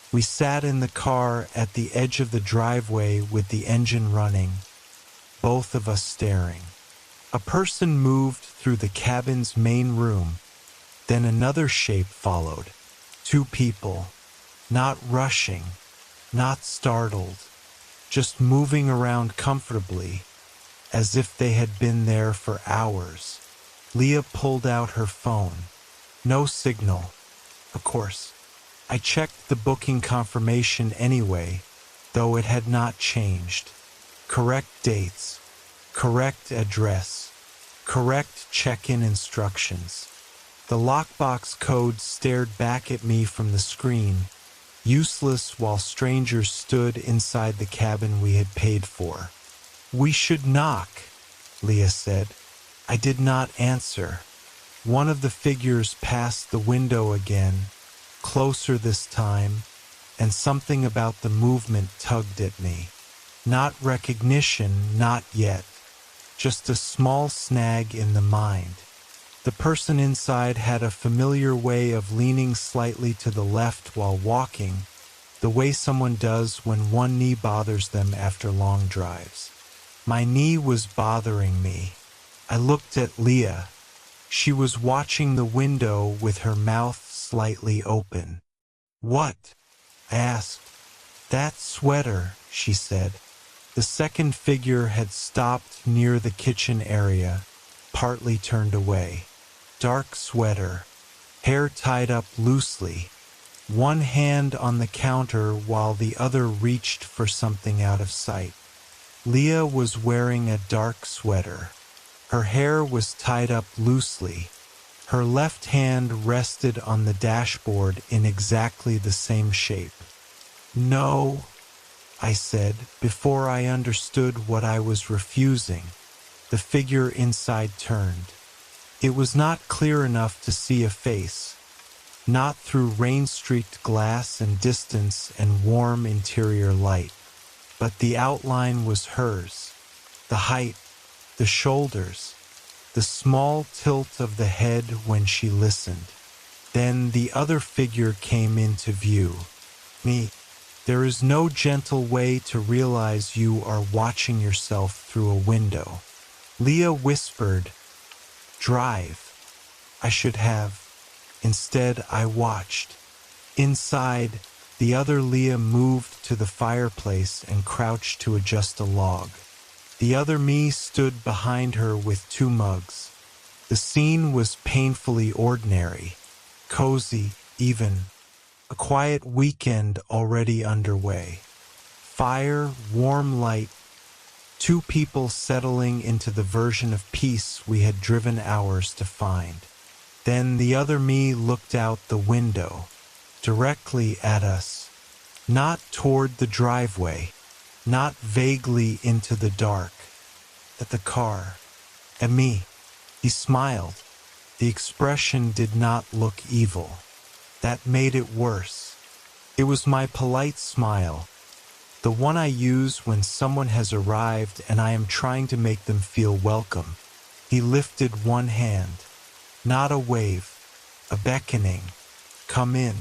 We sat in the car at the edge of the driveway with the engine running, both of us staring. A person moved through the cabin's main room. Then another shape followed. 2 people, not rushing, not startled, just moving around comfortably, as if they had been there for hours. Leah pulled out her phone. No signal. Of course. I checked the booking confirmation anyway, though it had not changed. Correct dates, correct address, correct check-in instructions. The lockbox code stared back at me from the screen, useless while strangers stood inside the cabin we had paid for. We should knock, Leah said. I did not answer. One of the figures passed the window again, closer this time, and something about the movement tugged at me. Not recognition, not yet. Just a small snag in the mind. The person inside had a familiar way of leaning slightly to the left while walking, the way someone does when one knee bothers them after long drives. My knee was bothering me. I looked at Leah. She was watching the window with her mouth slightly open. What? I asked. That sweater, she said. The second figure had stopped near the kitchen area, partly turned away. Dark sweater, hair tied up loosely, one hand on the counter while the other reached for something out of sight. Leah was wearing a dark sweater. Her hair was tied up loosely. Her left hand rested on the dashboard in exactly the same shape. No, I said, before I understood what I was refusing. The figure inside turned. It was not clear enough to see a face, not through rain-streaked glass and distance and warm interior light. But the outline was hers, the height, the shoulders, the small tilt of the head when she listened. Then the other figure came into view. Me. There is no gentle way to realize you are watching yourself through a window. Leah whispered, "Drive." I should have. Instead, I watched. Inside, the other Leah moved to the fireplace and crouched to adjust a log. The other me stood behind her with 2 mugs. The scene was painfully ordinary, cozy, even. A quiet weekend already underway. Fire, warm light, 2 people settling into the version of peace we had driven hours to find. Then the other me looked out the window, directly at us, not toward the driveway, not vaguely into the dark, at the car, at me. He smiled. The expression did not look evil. That made it worse. It was my polite smile, the one I use when someone has arrived and I am trying to make them feel welcome. He lifted one hand. Not a wave, a beckoning. Come in.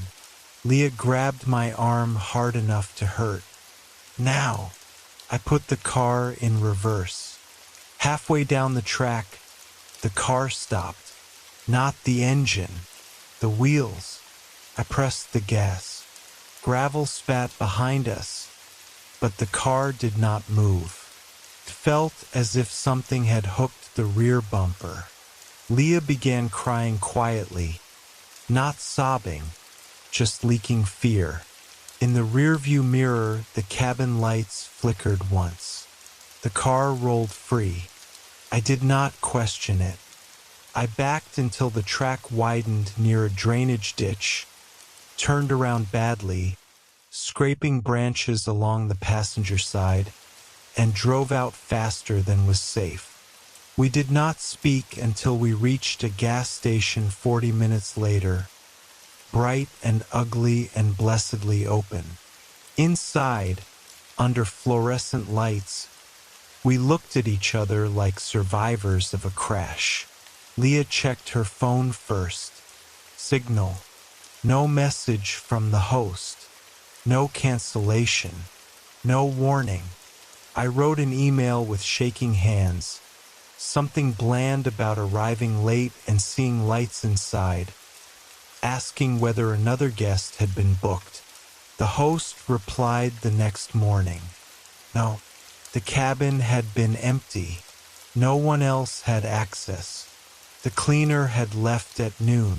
Leah grabbed my arm hard enough to hurt. Now. I put the car in reverse. Halfway down the track, the car stopped. Not the engine, the wheels. I pressed the gas. Gravel spat behind us, but the car did not move. It felt as if something had hooked the rear bumper. Leah began crying quietly, not sobbing, just leaking fear. In the rearview mirror, the cabin lights flickered once. The car rolled free. I did not question it. I backed until the track widened near a drainage ditch, turned around badly, scraping branches along the passenger side, and drove out faster than was safe. We did not speak until we reached a gas station 40 minutes later, bright and ugly and blessedly open. Inside, under fluorescent lights, we looked at each other like survivors of a crash. Leah checked her phone first. Signal. No message from the host. No cancellation. No warning. I wrote an email with shaking hands. Something bland about arriving late and seeing lights inside, asking whether another guest had been booked. The host replied the next morning. No, the cabin had been empty. No one else had access. The cleaner had left at noon.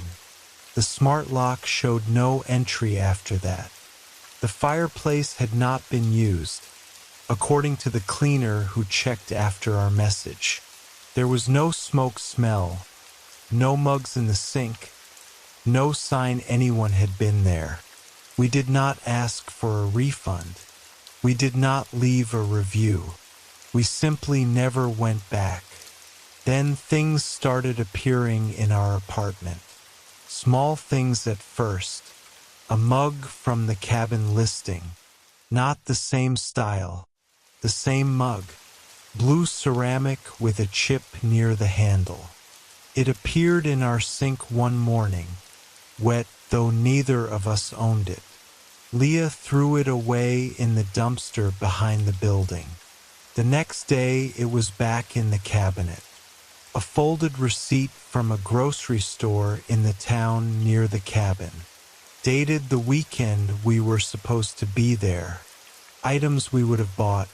The smart lock showed no entry after that. The fireplace had not been used, according to the cleaner who checked after our message. There was no smoke smell, no mugs in the sink, no sign anyone had been there. We did not ask for a refund. We did not leave a review. We simply never went back. Then things started appearing in our apartment. Small things at first. A mug from the cabin listing. Not the same style. The same mug. Blue ceramic with a chip near the handle. It appeared in our sink one morning, wet though neither of us owned it. Leah threw it away in the dumpster behind the building. The next day it was back in the cabinet. A folded receipt from a grocery store in the town near the cabin. Dated the weekend we were supposed to be there. Items we would have bought.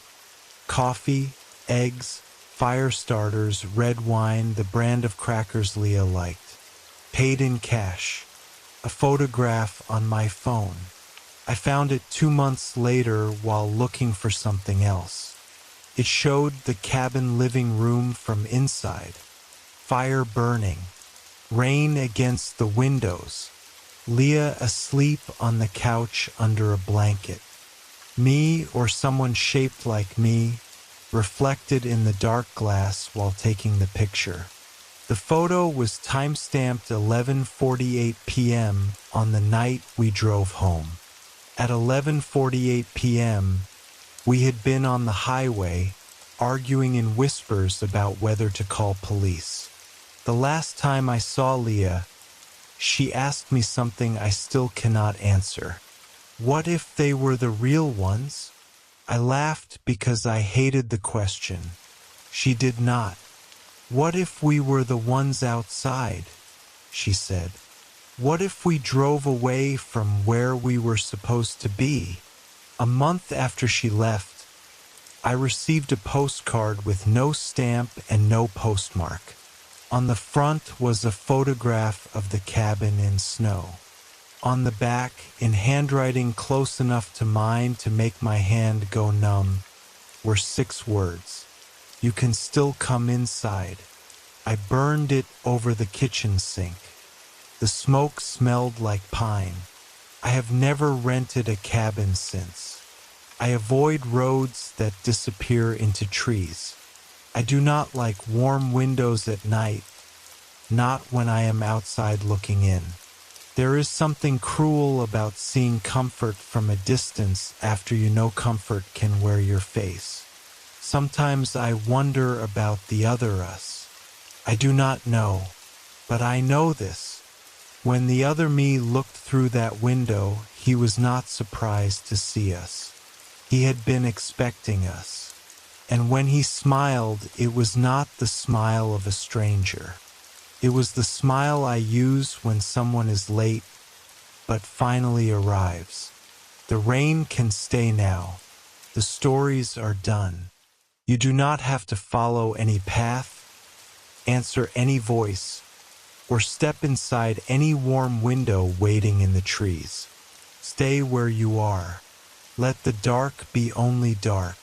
Coffee, eggs, fire starters, red wine, the brand of crackers Leah liked. Paid in cash. A photograph on my phone. I found it 2 months later while looking for something else. It showed the cabin living room from inside. Fire burning. Rain against the windows. Leah asleep on the couch under a blanket. Me or someone shaped like me, reflected in the dark glass while taking the picture. The photo was time-stamped 11:48 p.m. on the night we drove home. At 11:48 p.m., we had been on the highway, arguing in whispers about whether to call police. The last time I saw Leah, she asked me something I still cannot answer. What if they were the real ones? I laughed because I hated the question. She did not. What if we were the ones outside? She said. What if we drove away from where we were supposed to be? A month after she left, I received a postcard with no stamp and no postmark. On the front was a photograph of the cabin in snow. On the back, in handwriting close enough to mine to make my hand go numb, were 6 words. You can still come inside. I burned it over the kitchen sink. The smoke smelled like pine. I have never rented a cabin since. I avoid roads that disappear into trees. I do not like warm windows at night, not when I am outside looking in. There is something cruel about seeing comfort from a distance after you know comfort can wear your face. Sometimes I wonder about the other us. I do not know, but I know this. When the other me looked through that window, he was not surprised to see us. He had been expecting us. And when he smiled, it was not the smile of a stranger. It was the smile I use when someone is late, but finally arrives. The rain can stay now. The stories are done. You do not have to follow any path, answer any voice, or step inside any warm window waiting in the trees. Stay where you are. Let the dark be only dark.